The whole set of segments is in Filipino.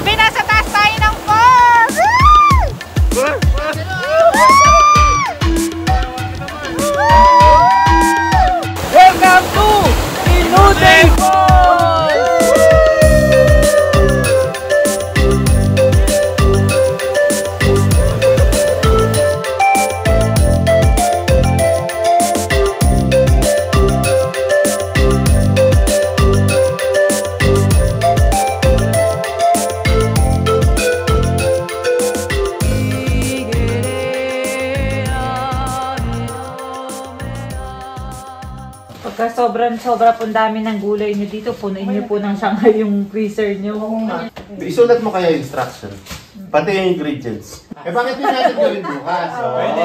Grabe, nasa taas tayo ng falls! Welcome to Inuday Falls! Sobra po dami ng gulay nyo dito. Punuin nyo po ng Shanghai yung freezer nyo. Isulat mo kaya yung instruction. Pati yung ingredients. Eh bakit hindi natin gawin bukas? Pwede.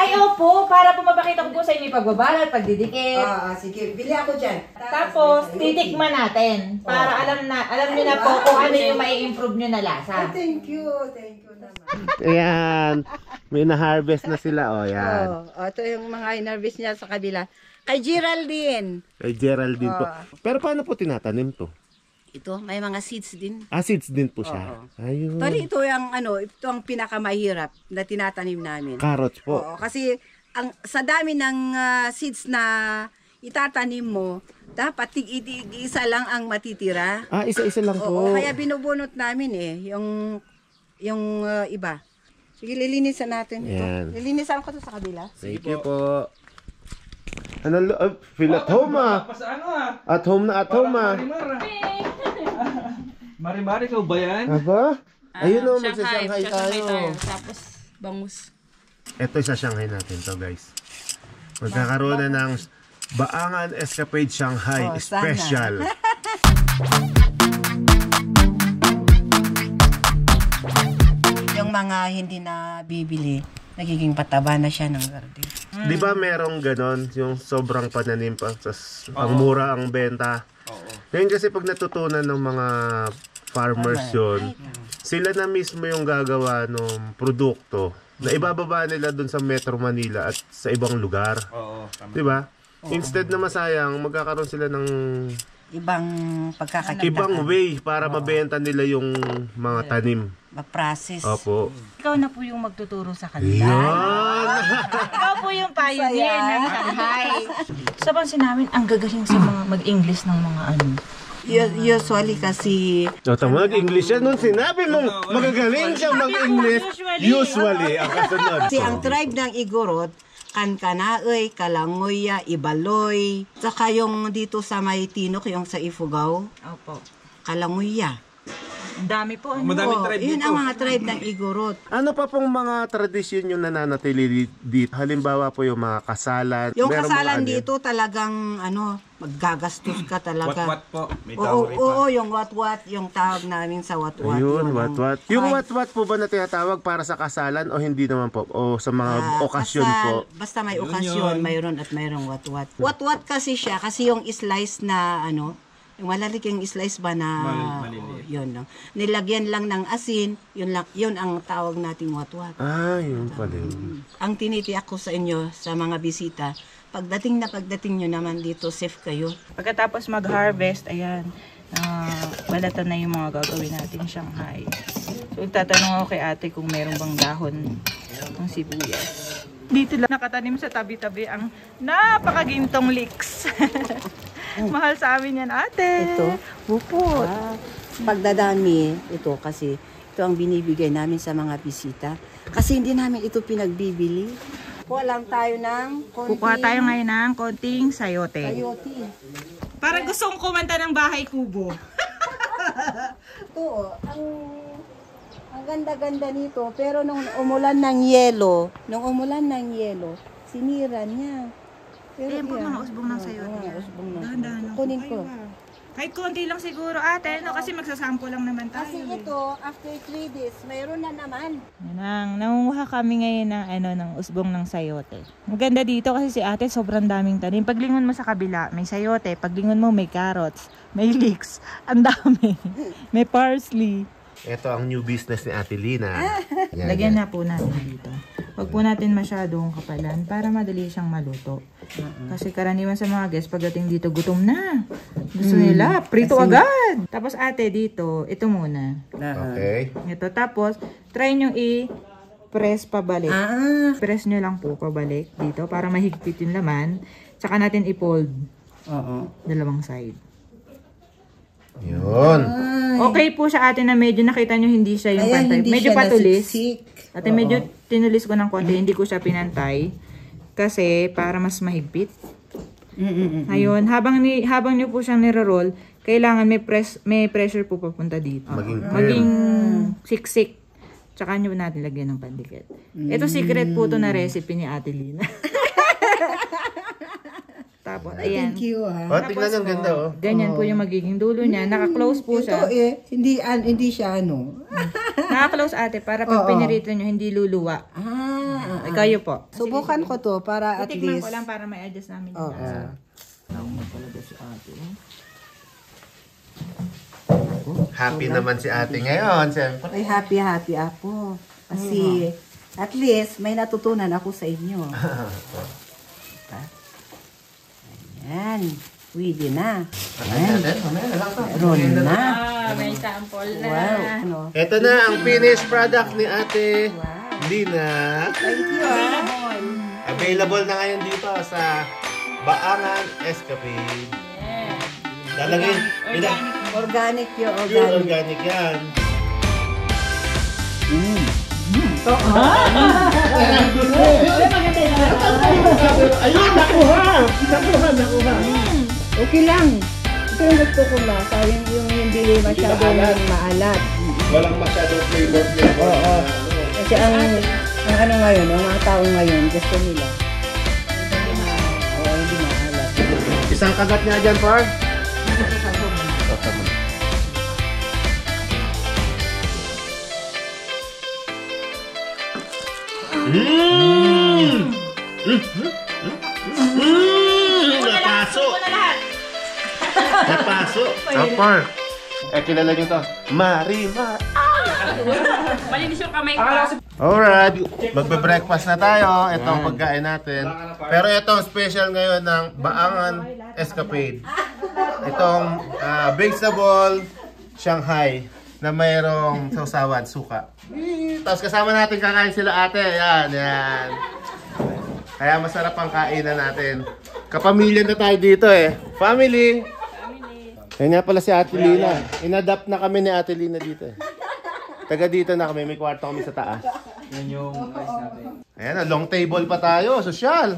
Ayaw po, para po mapakita ko po sa inyo yung pagbabalat, pagdidikit. Sige, bili ako dyan. Tapos, titikman natin. Para alam nyo na po kung ano yung mai-improve nyo na lasa. Thank you naman. Ayan. May na-harvest na sila. O, yan. Ito yung mga in-harvest niya sa kabila. Kay Geraldine. Kay Geraldine po. Pero paano po tinatanim to? Ito, may mga seeds din. Seeds din po siya. Ayun. Ito yung ito ang pinakamahirap na tinatanim namin. Carrots po. Oo, kasi sa dami ng seeds na itatanim mo, dapat isa lang ang matitira. Isa-isa lang po. Oo, kaya binubunot namin yung iba. Sige, lilinisan natin ito. Yan. Lilinisan ko ito sa kabila. Thank you po. Feel at home At home na at home Mari-mari ka ba yan? Aba? Ayun o, magsa-Shanghai tayo. Tapos, bangus. Ito sa Shanghai natin to guys. Magkakaroon na ng Baangan Escapade Shanghai Special. Yung mga hindi na bibili, nagiging pataba na siya ng garden. Di ba merong ganon, yung sobrang pananim pa, ang mura ang benta. Ngayon kasi pag natutunan ng mga farmers yun, sila na mismo yung gagawa ng produkto na ibababa nila dun sa Metro Manila at sa ibang lugar. Di ba? Instead na masayang, magkakaroon sila ng ibang pagkakaganda. Ibang way para mabenta nila yung mga tanim. Mag-process. Opo. Ikaw na po yung magtuturo sa kanila. Yan! Ikaw po yung pioneer ng Shanghai. Sa pansin namin, ang gagaling sa mga mag-English ng mga ano. Usually kasi... Tama, mag-English yan. Nung sinabi mong magagaling siya mag-English, usually, ang kasunod. Kasi ang tribe ng Igorot, Kankanaoy, Kalangoya, Ibaloy, saka yung dito sa Maytinok, yung sa Ifugao, Opo. Kalangoya. Ang dami po. Madaming tribe Yun dito. ang mga tribe ng Igorot. Ano pa pong mga tradisyon yung nananatili dito? Halimbawa po yung mga kasalan. Yung Meron kasalan mga dito talagang maggagastos ka talaga. Wat-wat po. May dowry pa. Oo, yung wat-wat, yung tawag namin sa wat-wat. Ayun, Yun ang- wat-wat. Yung wat-wat po ba na tinatawag para sa kasalan o hindi naman po? O sa mga okasyon kasal, po? Basta may Yun okasyon, yun. mayroon at mayroong wat-wat. Wat-wat kasi siya, kasi yung slice na yung malaliking slice ba na Maliliit. yun lang. Nilagyan lang ng asin, yun ang tawag nating wat-wat. Yun pala yun. Ang tinitiyak ko sa inyo sa mga bisita, pagdating nyo naman dito, safe kayo. Pagkatapos mag-harvest, ayan, balatan na yung mga gagawin natin Shanghai. So, tatanong ako kay ate kung meron bang dahon ng sibuyas. Dito lang nakatanim sa tabi-tabi ang napakagintong leeks. Mahal sa amin yan, ate. Ito? Bupot. Pagdadami, ito kasi, ito ang binibigay namin sa mga bisita. Kasi hindi namin ito pinagbibili. Kuha lang tayo ng konting... Kukuha tayo ngayon ng konting sayote. Sayote. Parang gusto kong kumanta ng Bahay Kubo. Ito, ang ganda-ganda nito. Pero nung umulan ng yelo, sinira niya. Pero Ayan po mga usbong ng sayote. Dahan-dahan lang. Kunin ko. Kahit konti lang siguro ate, kasi magsasampo lang naman tayo. Kasi ito, after 3 days, mayroon na naman. Nangunguha kami ngayon ng usbong ng sayote. Maganda dito kasi si ate sobrang daming tanim. Paglingon mo sa kabila, may sayote. Paglingon mo, may carrots, may leeks. Ang dami. May parsley. Ito ang new business ni Ate Lina. Lagyan na po natin dito. Huwag po natin masyadong kapalan para madali siyang maluto. Kasi karaniwan sa mga guests, pagdating dito, gutom na. Gusto nila, prito agad. Tapos ate, dito, ito muna. Okay. Ito, tapos, try nyo i-press pabalik. Press nyo lang po pabalik dito para mahigpit yung laman. Tsaka natin i-fold. Dalawang side. Yun. Okay po siya ate na medyo nakita nyo hindi siya yung pantay. Medyo patulis. Ate medyo tinulis ko ng konti, hindi ko siya pinantay. Kasi para mas mahigpit. Ayun, habang nyo po siyang niro-roll, kailangan may pressure po papunta dito. Maging siksik. Tsaka nyo natin lagyan ng pandikit. Ito secret po to na recipe ni Ate Lina. Tapos, ayan. Thank you, ha. Tingnan ang ganda, oh. Ganyan po yung magiging dulo niya. Naka-close po siya. Ito hindi siya ano. Naka-close ate para pag pinirito nyo, hindi luluwa. Kayo po. Subukan ko to para at Titikman least. ko lang para may adjust namin yung lasa. Si ate. Happy naman si ate ngayon, siyempre. Ay, happy ako. Kasi at least may natutunan ako sa inyo. Ayan. Pwede na. Meron na. May sample na. Wow. Ano? Ito na ang finished product ni ate Lina. Thank you, ha. Available na ngayon dito sa Baangan Escapade. Lalagay. Organic yun. Pure organic yan. Ayun, nakuha! Okay lang. Ito yung gusto ko na. Sayang yung hindi masyadong maalat. Walang masyadong flavor. Oo. Kasi ang ano ngayon, ang mga tao ngayon, gusto nila. Hindi maalat. Isang kagat niya dyan, par. Napaso! Napaso! Par. Kilala niyo to? Marimar. Malinis yung kamay ko. Alright, magbe-breakfast na tayo. Ito ang pagkain natin. Pero ito ang special ngayon ng Baangan Escapade. Itong vegetable Shanghai na mayroong sausawan, suka. Tapos kasama natin kakain sila ate. Yan. Kaya masarap ang kainan natin. Kapamilya na tayo dito eh. Family! Yan nga pala si Ate Lina. Inadapt na kami ni Ate Lina dito eh. Taga dito na kami, may kwarto kami sa taas. Yan yung rice natin. Ayan, long table pa tayo, sosyal.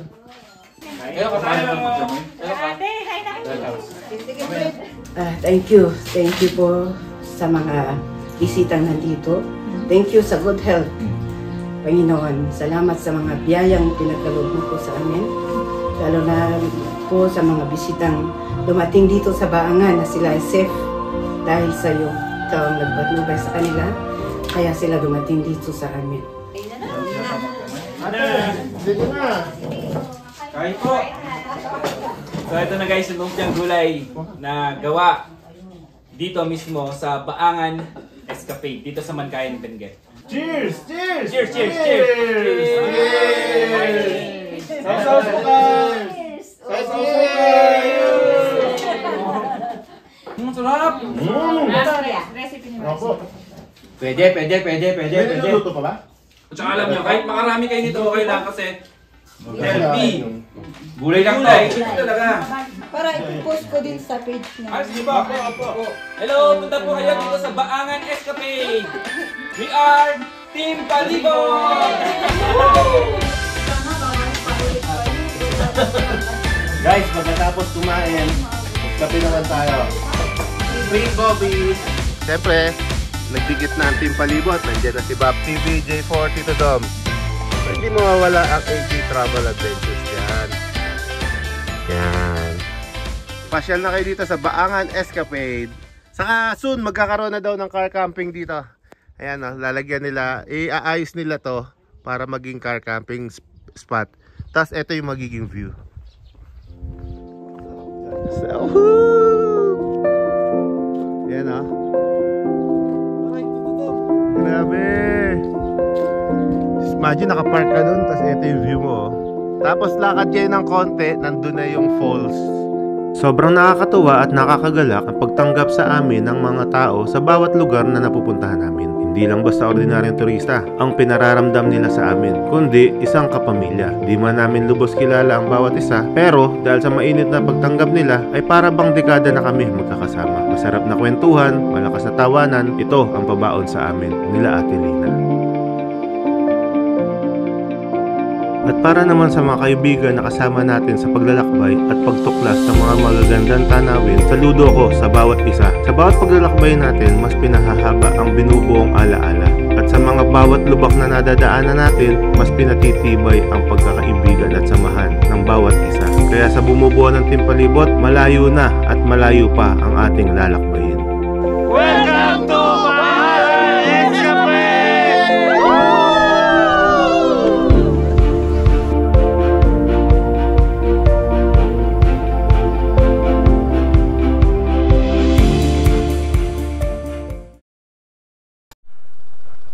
Kaya kapain mo kami. Ate, hi na. Thank you. Thank you po sa mga bisitang nandito. Thank you sa good health. Panginoon, salamat sa mga biyayang pinagkaloob mo po sa amin. Lalo na po sa mga bisitang dumating dito sa Baangan na sila ay safe dahil sa iyo. Ikaw ang nagpatnubay sa kanila, kaya sila dumating dito sa amin. Dito na. Kain po. So ito na guys, yung lumpiang gulay na gawa dito mismo sa Baangan Escapade, dito sa Mankayan, Benguet. Cheers! Cheers! Cheers! Cheers! Cheers! Sausaw po ka! Sausaw! Sarap! Recipe ni Opo. Pwede. May niluluto pa ba? At saka alam nyo, kahit makarami kayo nito, okay lang kasi healthy. Gulay lang tayo. Ito talaga. Para i-post ko din sa page Ah, sige ba? Hello, punta po kayo dito sa Baangan Escapade. We are Team Palibot! Guys, pagkatapos kumain, kape naman tayo. Free Bobby! Siyempre, nagdikit na ang Team Palibot. Nandiyan na si Bob PBJ40 to Dom. Hindi mawawala ang AG Travel Adventures yan. Yan. Pasyal na kayo dito sa Baangan Escapade. Saka soon, magkakaroon na daw ng car camping dito. Ayan o, lalagyan nila, iaayos nila to para maging car camping spot. Tapos ito yung magiging view. So, yan o. Grabe. Imagine nakapark ka dun, tapos ito yung view mo. Tapos lakad kayo ng konti, nandun na yung falls. Sobrang nakakatuwa at nakakagalak ang pagtanggap sa amin ng mga tao sa bawat lugar na napupuntahan namin. Hindi lang basta ordinaryong turista ang pinararamdam nila sa amin, kundi isang kapamilya. Di man namin lubos kilala ang bawat isa, pero dahil sa mainit na pagtanggap nila ay para bang dekada na kami magkakasama. Masarap na kwentuhan, malakas na tawanan, ito ang pabaon sa amin nila Ate Lina. At para naman sa mga kaibigan na kasama natin sa paglalakbay at pagtuklas ng mga magagandang tanawin, saludo ko sa bawat isa. Sa bawat paglalakbay natin, mas pinahahaba ang binubuong alaala. At sa mga bawat lubak na nadadaanan natin, mas pinatitibay ang pagkakaibigan at samahan ng bawat isa. Kaya sa bumubuo ng Timpalibot, malayo na at malayo pa ang ating lalakbayin. Welcome to Baangan Escape!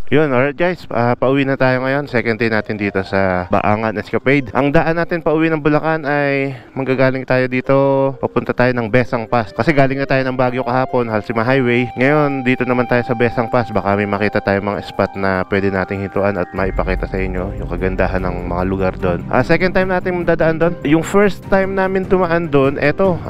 Yun, alright guys, pauwi na tayo ngayon. Second day natin dito sa Baangan Escapade. Ang daan natin pauwi ng Bulacan ay manggagaling tayo dito, papunta tayo ng Besang Pass. Kasi galing na tayo ng Baguio kahapon, Halsima Highway. Ngayon, dito naman tayo sa Besang Pass. Baka may makita tayo mga spot na pwede nating hintuan at maipakita sa inyo yung kagandahan ng mga lugar doon. Second time natin dadaan doon. Yung first time namin tumaan doon, eto,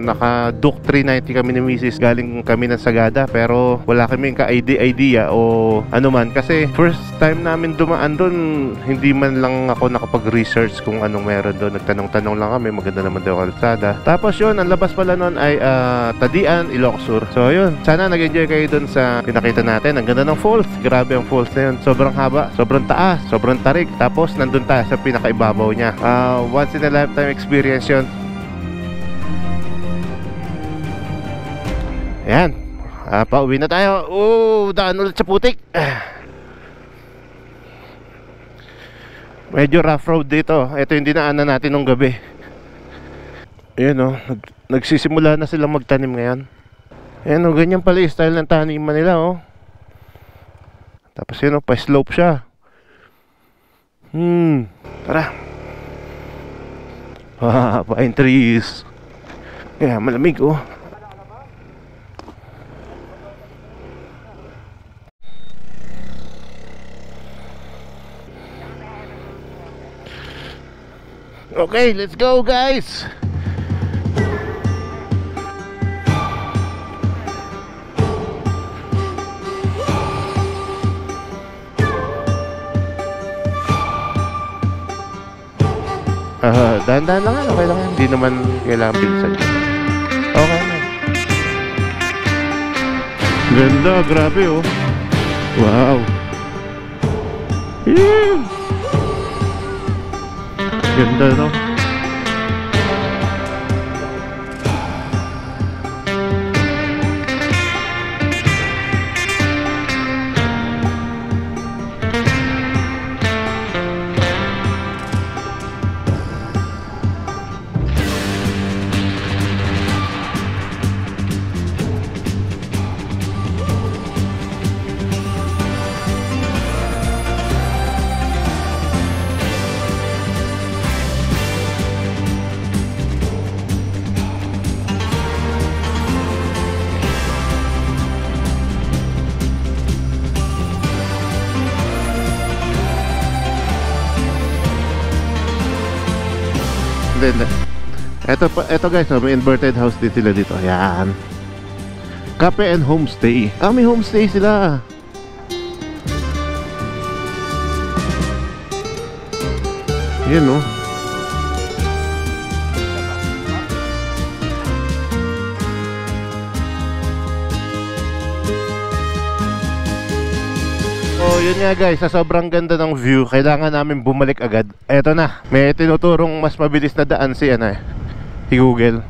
naka Duke 390 kami ni Mrs. Galing kami ng Sagada, pero wala kaming ka-idea o ano man, kasi first time namin dumaan doon, hindi man lang ako nakapag-research kung anong meron doon. Nagtanong-tanong lang kami, maganda naman daw ang kalsada. Tapos yun, ang labas pala noon ay Tadian, Ilocos Sur. So yun, sana nag-enjoy kayo doon sa pinakita natin. Ang ganda ng falls, grabe ang falls na yun. Sobrang haba, sobrang taas, sobrang tarik. Tapos nandun tayo sa pinakaibabaw niya. Once in a lifetime experience yun. Ayan, pauwi na tayo. Daan ulit sa putik. Medyo rough road dito. Ito yung dinaanan natin nung gabi. Ayan nagsisimula na silang magtanim ngayon. Ayan ganyan pala yung style ng taniman nila Tapos yun pa-slope siya. Tara. Pine trees. Kaya malamig Okay, let's go guys! Dahan-dahan lang okay lang yan. Hindi naman kailangan bilisan. Okay na. Ganda, grabe Wow! Ganda Ito guys, may inverted house din sila dito. Ayan, cafe and homestay. May homestay sila. Yan yun nga guys, sa sobrang ganda ng view, kailangan namin bumalik agad. Eto na, may tinuturong mas mabilis na daan si Google.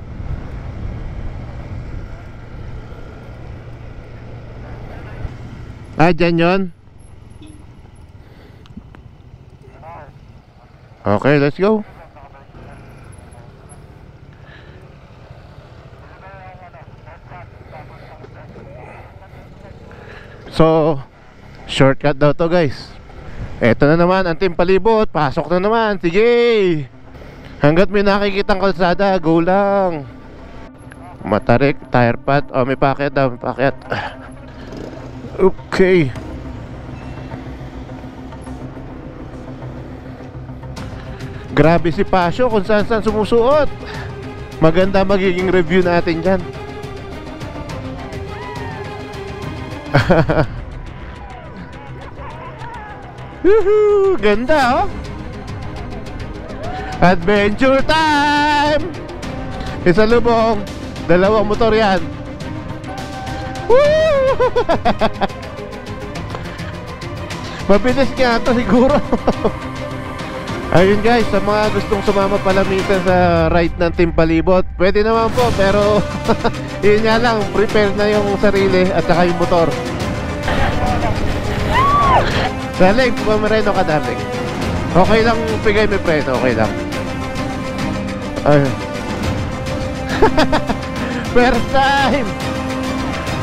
Dyan yun? Okay, let's go. So shortcut daw to guys. Eto na naman ang Team Palibot. Pasok na naman. Sige. Hanggat may nakikitang kalsada, go lang. Matarik, tire pad. Oh, may packet daw, may packet. Okay. Grabe si Pasyo kung saan saan sumusuot. Maganda magiging review natin dyan. Woohoo! Ganda oh. Adventure time! Isa lubong, dalawang motor yan. Woo! Mabilis nga ito siguro. Ayun guys, sa mga gustong sumama pala minsan sa ride ng Team Palibot, pwede naman po, pero yun nga lang, prepare na yung sarili at saka yung motor. Darling, pumamareno ka darling. Okay lang, bigay may preno, okay lang. Ayun. First time!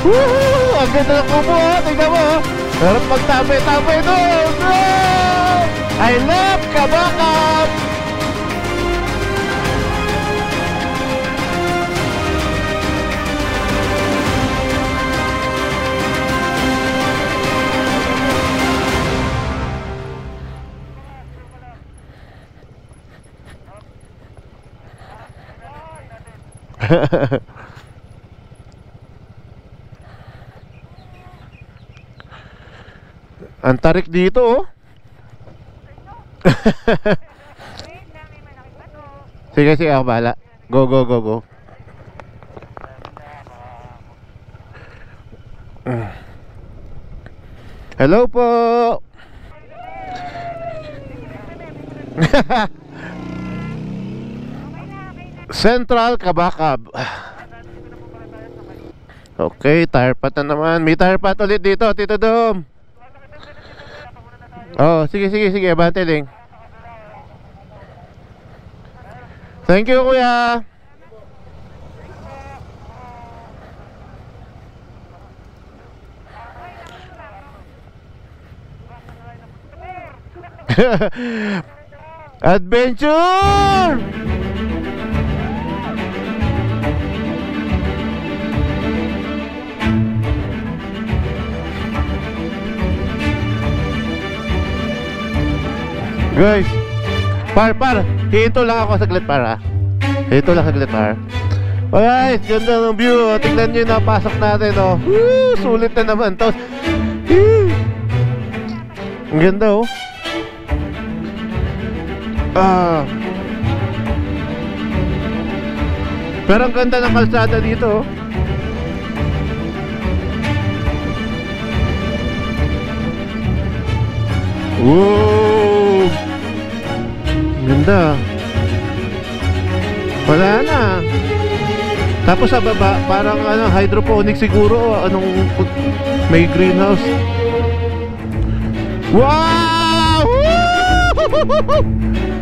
Woohoo! Ang ganda ng kubo, tingnan mo. Harap magtabi-tabi doon. I love Kabakab! Ang tarik dito oh. Sige, sige, ako bahala. Go, go, go, go. Hello po. Central Kabakab. Okay, tire pat na naman. May tire pat ulit dito, Tito Dom. Oh, sige, sige, sige, banteling. Thank you, kuya. Adventure! Guys, par, hinto lang ako saglit para. Hinto lang saglit par. Alright, ganda ng view. Tingnan nyo yung napasok natin oh. Woo, sulit na naman to. Ang ganda oh. Pero ang ganda ng kalsada dito oh. Wow! Ganda. Wala na. Tapos sa baba, parang ano, hydroponic siguro. Anong may greenhouse. Wow!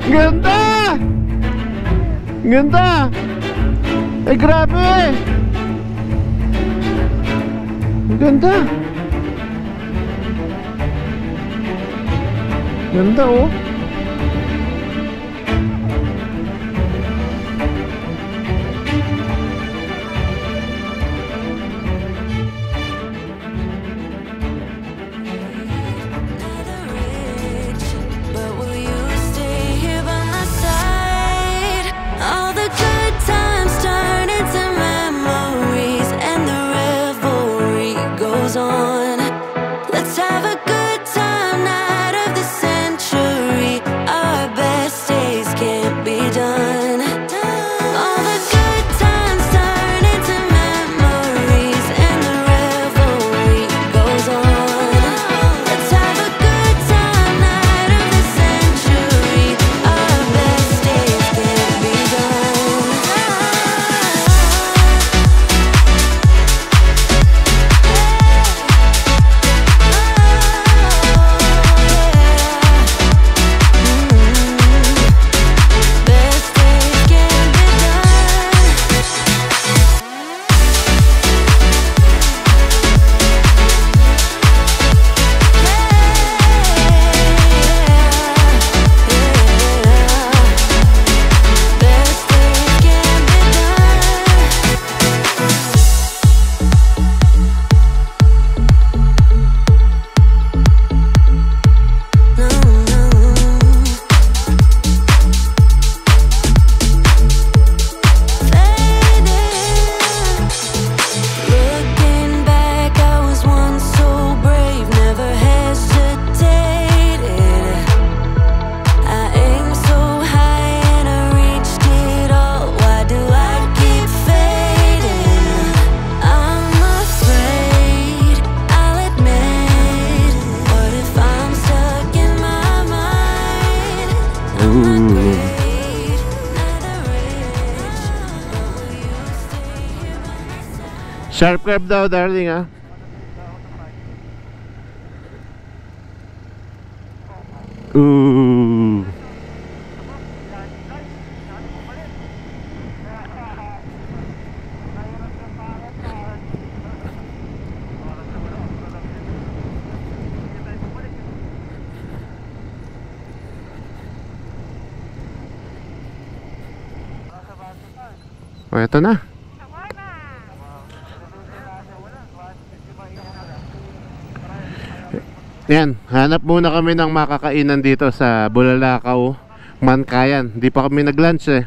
Ganda! Ganda! Ay grabe! Ganda! Ganda oh. Sharp curve daw, darling, ha? Ooh. O, eto na. Yan, hanap muna kami ng makakainan dito sa Bulalakaw, Mankayan. Hindi pa kami nag-lunch eh.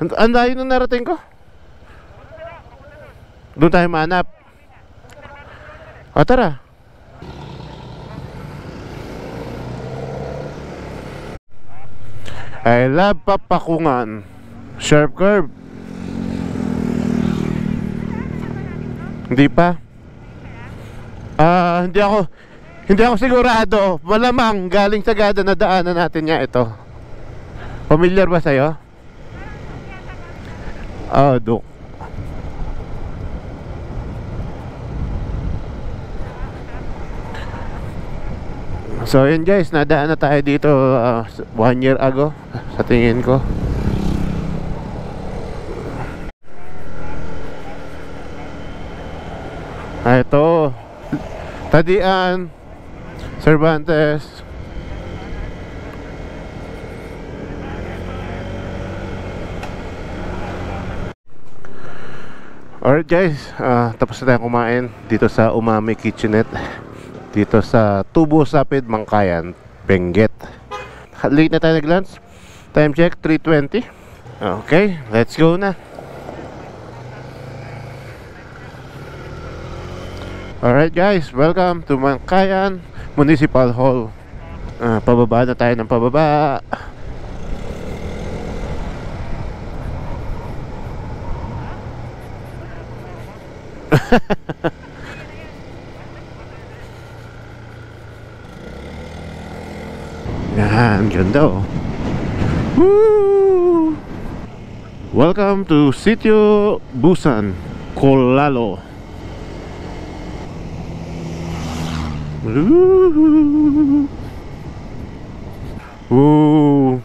Ang layo nung narating ko. Doon tayo mahanap. O tara. I love Papakungan. Sharp curve. Hindi pa. Hindi ako sigurado. Malamang galing Sagada na daanan natin niya ito. Familiar ba sa'yo? Oh, Duk. So yun guys, nadaan na tayo dito 1 year ago sa tingin ko. Ito Tadian, Cervantes. Alright guys, tapos na tayo kumain dito sa Umami Kitchenette, dito sa Tubo Sapid, Mankayan, Benguet. Late na tayo nag-lunch. Time check, 3:20. Okay, let's go na. Alright guys, welcome to Mankayan Municipal Hall. Pababa na tayo ng pababa. Yan, ganda oh. Woo! Welcome to Sitio Busan, Colalo. Woo! Woo!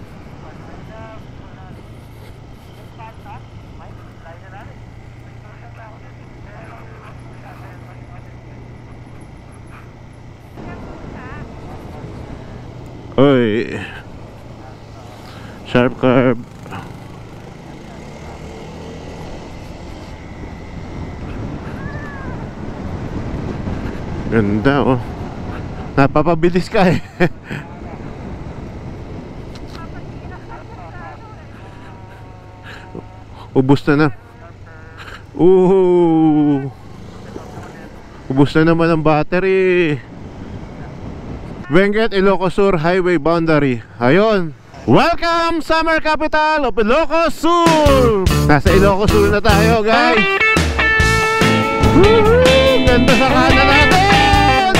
Oy, sharp curve. Ganda oh. Napapabilis ka eh. Ubus na na. Ubus na naman ang battery. Benguet, Ilocos Sur Highway Boundary. Ayun. Welcome summer capital of Ilocos Sur. Nasa Ilocos Sur na tayo guys. Woohoo! Ganda sa kanan natin.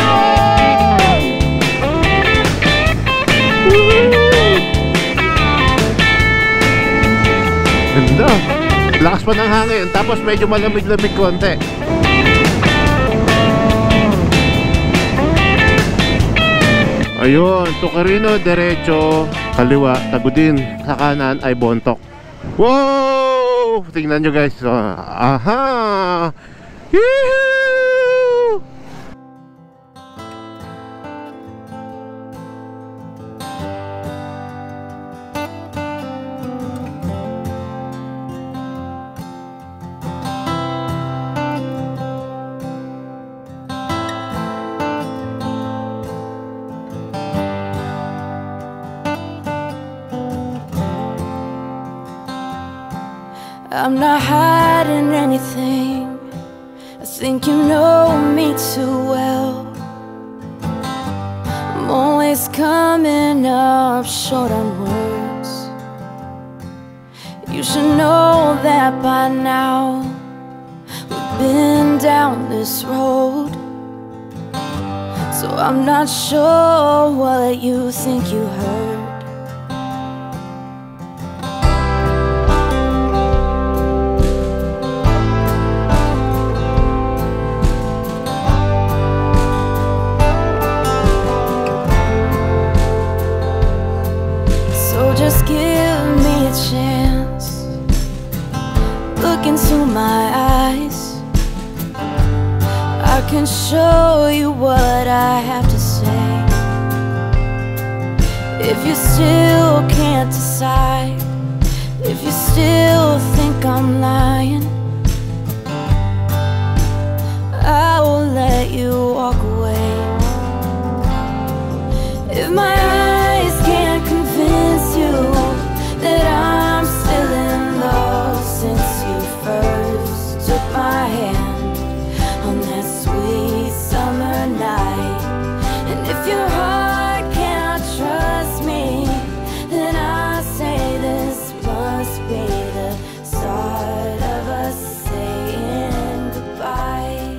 Woohoo! Ganda. Lakas pa ng hangin. Tapos medyo malamig-lamig konti. Ayun, Tucarino, derecho, kaliwa, Tagudin, sa kanan ay Bontok. Wow! Tingnan nyo guys. Aha! Yee-hoo! I'm not hiding anything. I think you know me too well. I'm always coming up short on words. You should know that by now. We've been down this road, so I'm not sure what you think you heard. can show you what I have to say. If you still can't decide, if you still think I'm lying, I will let you walk away. If my eyes can't convince you that I'm still in love since you first took my hand on that sweet summer night, and if your heart cannot trust me, then I say this must be the start of us saying goodbye.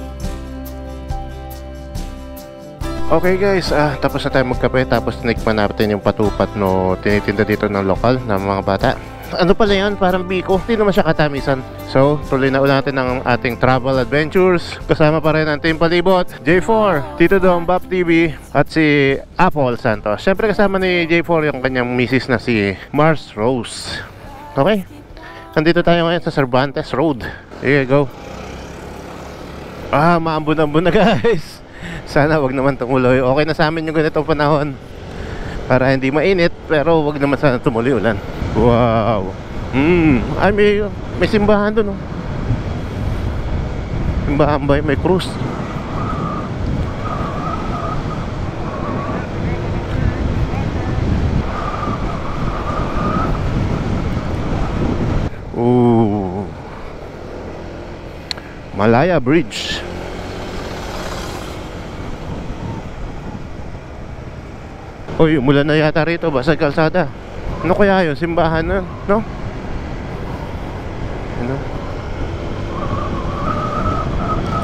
Okay guys, tapos na tayo magkape, tapos tinikman natin yung patupat no tinitinda dito ng lokal ng mga bata. Ano pala yan? Parang biko. Hindi naman siya katamisan. So, tuloy na ulit natin ang ating travel adventures. Kasama pa rin ang Team Palibot, J4, Tito Dom, Bap TV, at si Apple Santos. Siyempre kasama ni J4 yung kanyang misis na si Mars Rose. Okay? Nandito tayo ngayon sa Cervantes Road. Here you go. Maambun-ambun na guys. Sana wag naman tumuloy. Okay na sa amin yung ganitong panahon para hindi mainit, pero wag naman sana tumuloy ulan. Wow. Ay, may simbahan doon, oh. Simbahan ba? May krus. Ooh. Malaya Bridge. Uy, umulan na yata rito, basag kalsada. Ano kaya yun? Simbahan na, no? Ano?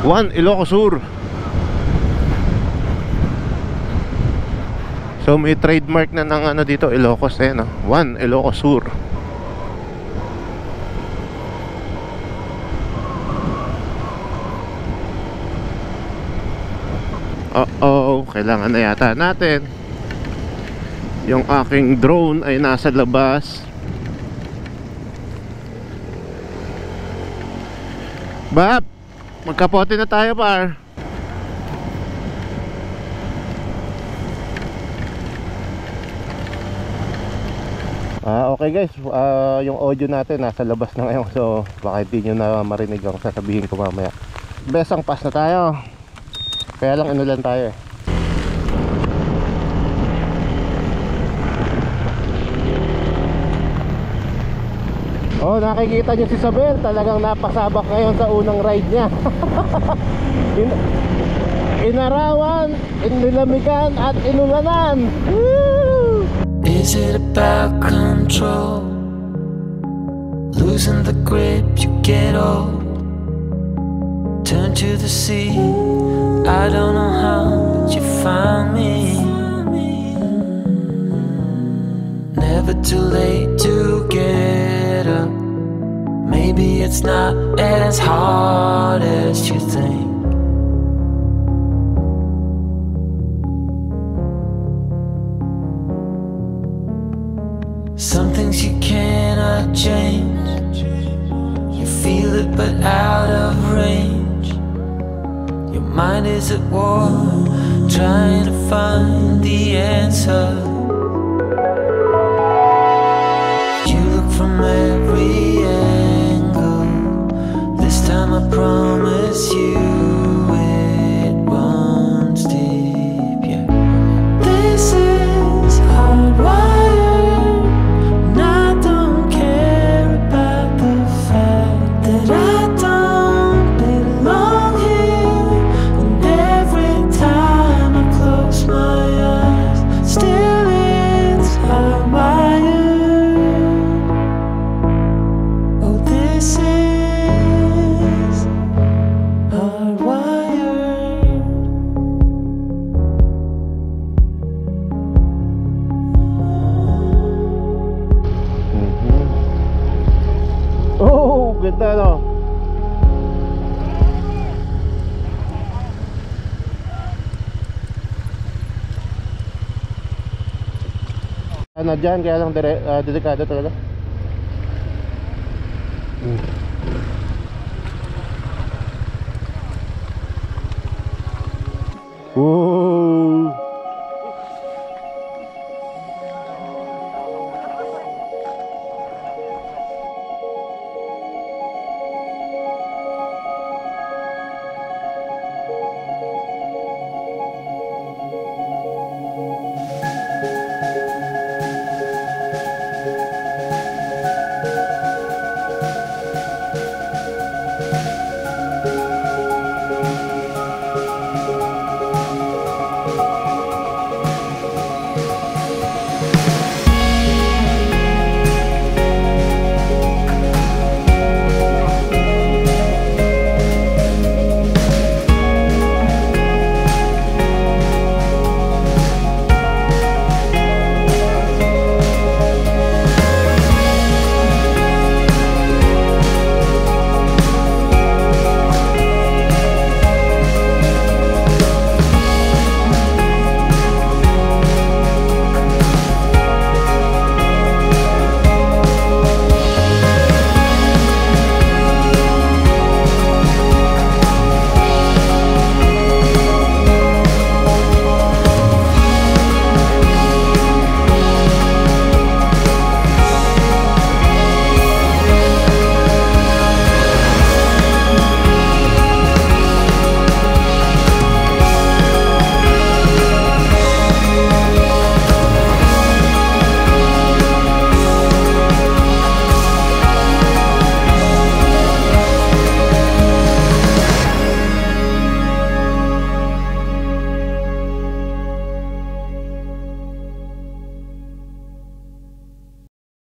One Ilocos Sur. So may trademark na ng ano dito, Ilocos, no? One Ilocos Sur. Kailangan na yata natin. Yung aking drone ay nasa labas. Bap, magkapote na tayo, par. Okay guys, yung audio natin nasa labas na ngayon. So baka hindi nyo na marinig ang sasabihin ko mamaya. Besang pass na tayo. Kaya lang inulan tayo eh. Nakikita nyo si Isabel, talagang napasabak ngayon sa unang ride niya. Inarawan, inilamigan at inulanan. Woo! Is it about control? Losing the grip, you get old. Turn to the sea, I don't know how, but you found me. Never too late to get up. Maybe it's not as hard as you think. Some things you cannot change. You feel it but out of range. Your mind is at war, trying to find the answer. You look from every angle. This time I promise you it runs deep, yeah. This is hardwired, and I don't care about the fact that I don't belong here. And every time I close my eyes, still it's hardwired. Oh, this is hardwired. Oh, ganda no. Ano dyan, kaya lang delikado talaga. Oh.